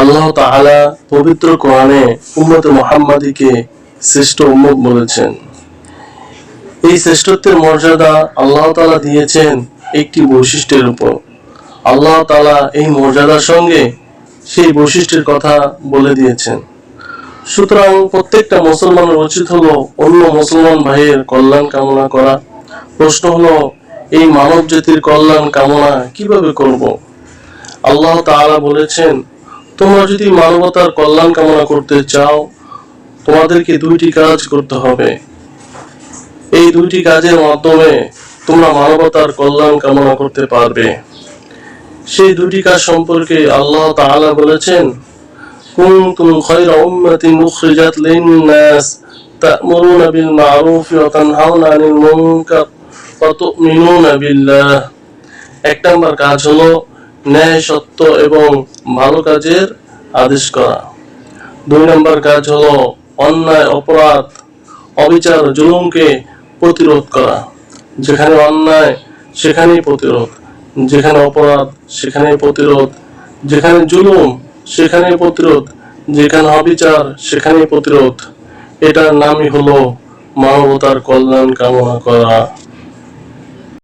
আল্লাহ তাআলা পবিত্র কোরআনে উম্মতে মুহাম্মাদীকে শ্রেষ্ঠ উম্মত বলেছেন। এই শ্রেষ্ঠত্বের মর্যাদা আল্লাহ তাআলা দিয়েছেন একটি বৈশিষ্ট্যের উপর। আল্লাহ তাআলা এই মর্যাদার সঙ্গে সেই বৈশিষ্ট্যের কথা বলে দিয়েছেন। সুতরাং প্রত্যেকটা মুসলমানের উচিত হলো অন্য মুসলমান ভাইয়ের কল্যাণ কামনা করা। প্রশ্ন হলো, এই মানব জাতির কল্যাণ কামনা কিভাবে করব? আল্লাহ তাআলা বলেছেন, তোমরা যদি মানবতার কল্যাণ কামনা করতে চাও, তোমাদেরকে দুইটি কাজ করতে হবে। এই দুইটি কাজের মাধ্যমে তোমরা মানবতার কল্যাণ কামনা করতে পারবে। সেই দুটি কাজ সম্পর্কে আল্লাহ তাআলা বলেছেন, কুনতুম খায়রা উম্মাতিন উখরিজাত লিন-নাস তা'মুরুনা বিল মা'রুফ ওয়া তানহাউনা আনিল মুনকার ওয়া তু'মিনুনা বিল্লাহ। এক নম্বর কাজ হলো ন্যায়, সত্য এবং ভালো কাজের আদেশ করা। দুই নম্বর কাজ হলো অন্যায়, অপরাধ, অবিচার, জুলুমকে প্রতিরোধ করা। যেখানে অন্যায় সেখানেই প্রতিরোধ, যেখানে অপরাধ সেখানেই প্রতিরোধ, যেখানে জুলুম সেখানেই প্রতিরোধ, যেখানে অবিচার সেখানেই প্রতিরোধ। এটার নামই হলো মানবতার কল্যাণ কামনা করা।